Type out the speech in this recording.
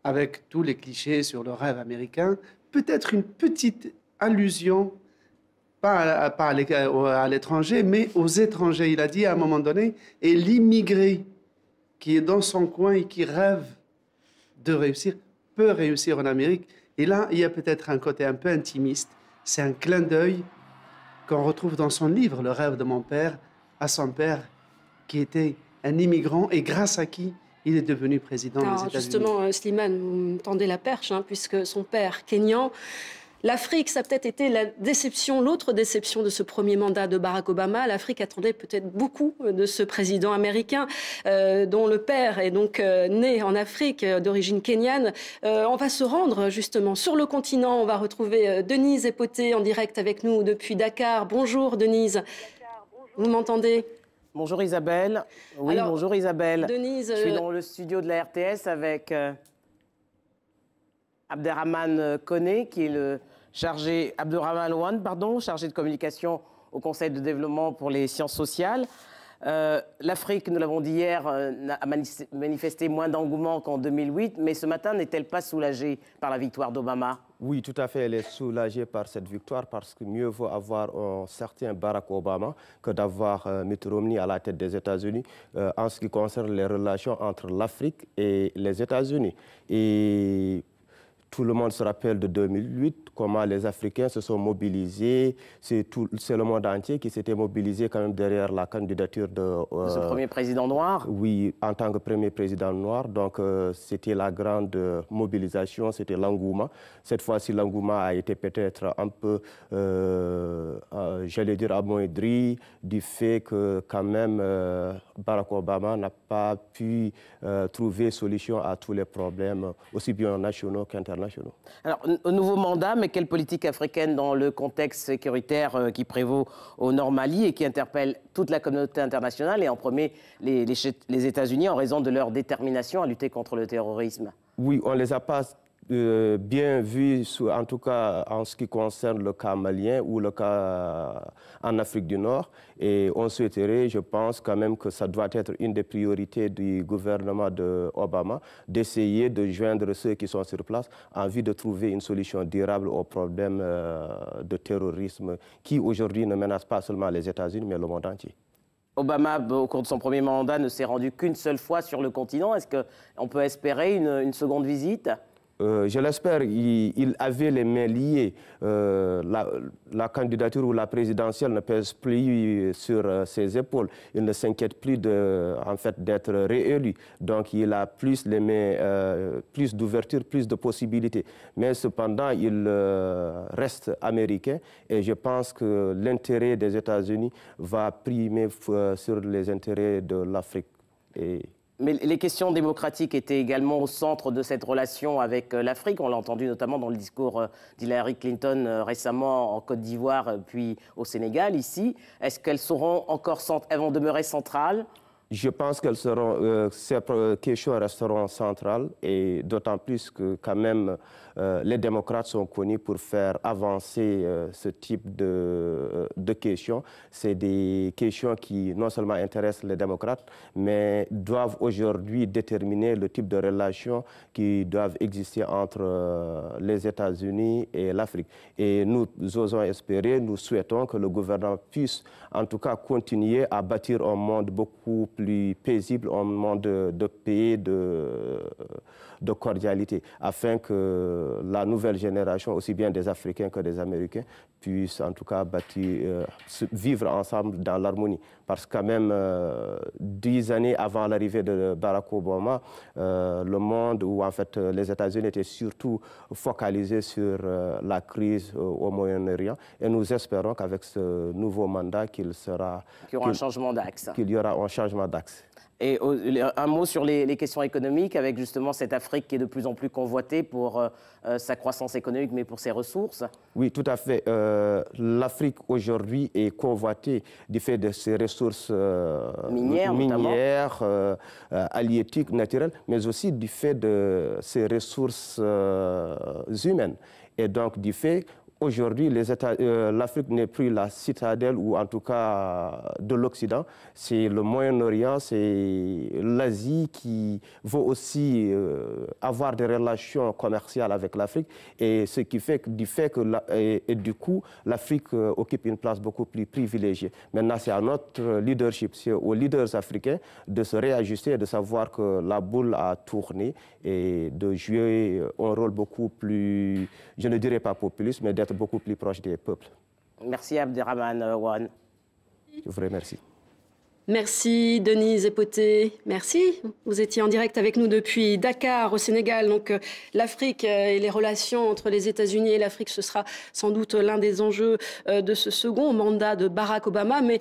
avec tous les clichés sur le rêve américain, peut-être une petite allusion, pas à l'étranger, mais aux étrangers. Il a dit à un moment donné, et l'immigré qui est dans son coin et qui rêve de réussir, peut réussir en Amérique. Et là, il y a peut-être un côté un peu intimiste. C'est un clin d'œil qu'on retrouve dans son livre, Le rêve de mon père, à son père, qui était un immigrant et grâce à qui il est devenu président des États-Unis. Justement, Slimane, vous me tendez la perche, puisque son père, kényan, l'Afrique, ça a peut-être été la déception, l'autre déception de ce premier mandat de Barack Obama. L'Afrique attendait peut-être beaucoup de ce président américain, dont le père est donc né en Afrique, d'origine kenyane. On va se rendre justement sur le continent. On va retrouver Denise Epoté en direct avec nous depuis Dakar. Bonjour Denise. Vous m'entendez ? Bonjour Isabelle. Oui, alors, bonjour Isabelle. Denise, je suis dans le studio de la RTS avec Abderrahmane Koné, qui est le Abderrahmane Louane, pardon, chargé de communication au Conseil de développement pour les sciences sociales. L'Afrique, nous l'avons dit hier, a manifesté moins d'engouement qu'en 2008, mais ce matin, n'est-elle pas soulagée par la victoire d'Obama ? Oui, tout à fait, elle est soulagée par cette victoire parce que mieux vaut avoir un certain Barack Obama que d'avoir Mitt Romney à la tête des États-Unis en ce qui concerne les relations entre l'Afrique et les États-Unis. Et tout le monde se rappelle de 2008, comment les Africains se sont mobilisés. C'est le monde entier qui s'était mobilisé quand même derrière la candidature de ce premier président noir. Oui, en tant que premier président noir. Donc, c'était la grande mobilisation, c'était l'engouement. Cette fois-ci, l'engouement a été peut-être un peu, j'allais dire, amoindri du fait que quand même Barack Obama n'a pas pu trouver solution à tous les problèmes, aussi bien nationaux qu'internationaux. Alors, un nouveau mandat, mais quelle politique africaine dans le contexte sécuritaire qui prévaut au Nord Mali et qui interpelle toute la communauté internationale et en premier les États-Unis en raison de leur détermination à lutter contre le terrorisme? Oui, on ne les a pas bien vus, en tout cas en ce qui concerne le cas malien ou le cas en Afrique du Nord. Et on souhaiterait, je pense quand même que ça doit être une des priorités du gouvernement d'Obama, d'essayer de joindre ceux qui sont sur place en vue de trouver une solution durable au problème de terrorisme qui aujourd'hui ne menace pas seulement les États-Unis, mais le monde entier. Obama, au cours de son premier mandat, ne s'est rendu qu'une seule fois sur le continent. Est-ce qu'on peut espérer une seconde visite ? Je l'espère, il avait les mains liées. La candidature ou la présidentielle ne pèse plus sur ses épaules. Il ne s'inquiète plus en fait, d'être réélu. Donc il a plus les mains, plus d'ouverture, plus de possibilités. Mais cependant, il reste américain et je pense que l'intérêt des États-Unis va primer sur les intérêts de l'Afrique. Mais les questions démocratiques étaient également au centre de cette relation avec l'Afrique. On l'a entendu notamment dans le discours d'Hillary Clinton récemment en Côte d'Ivoire, puis au Sénégal, ici. Est-ce qu'elles elles vont demeurer centrales ? Je pense que ces questions resteront centrales et d'autant plus que quand même les démocrates sont connus pour faire avancer ce type de questions. C'est des questions qui non seulement intéressent les démocrates, mais doivent aujourd'hui déterminer le type de relations qui doivent exister entre les États-Unis et l'Afrique. Et nous osons espérer, nous souhaitons que le gouvernement puisse en tout cas continuer à bâtir un monde beaucoup plus paisible, un monde de paix, de cordialité, afin que la nouvelle génération, aussi bien des Africains que des Américains, puissent en tout cas vivre ensemble dans l'harmonie. Parce que quand même, 10 années avant l'arrivée de Barack Obama, le monde où en fait les États-Unis étaient surtout focalisés sur la crise au Moyen-Orient. Et nous espérons qu'avec ce nouveau mandat, qu'il y aura un changement d'axe. Qu'il y aura un changement d'axe. Et un mot sur les questions économiques, avec justement cette Afrique qui est de plus en plus convoitée pour sa croissance économique, mais pour ses ressources. Oui, tout à fait. L'Afrique aujourd'hui est convoitée du fait de ses ressources minières halieutiques, naturelles, mais aussi du fait de ses ressources humaines. Et donc du fait aujourd'hui, l'Afrique n'est plus la citadelle, ou en tout cas de l'Occident. C'est le Moyen-Orient, c'est l'Asie qui veut aussi avoir des relations commerciales avec l'Afrique. Et ce qui fait que du coup, l'Afrique occupe une place beaucoup plus privilégiée. Maintenant, c'est à notre leadership, c'est aux leaders africains de se réajuster et de savoir que la boule a tourné et de jouer un rôle beaucoup plus, je ne dirais pas populiste, mais d'être beaucoup plus proche des peuples. Merci Abderrahmane Wane. Je vous remercie. Merci Denise Epoté, merci. Vous étiez en direct avec nous depuis Dakar au Sénégal. Donc l'Afrique et les relations entre les États-Unis et l'Afrique, ce sera sans doute l'un des enjeux de ce second mandat de Barack Obama. Mais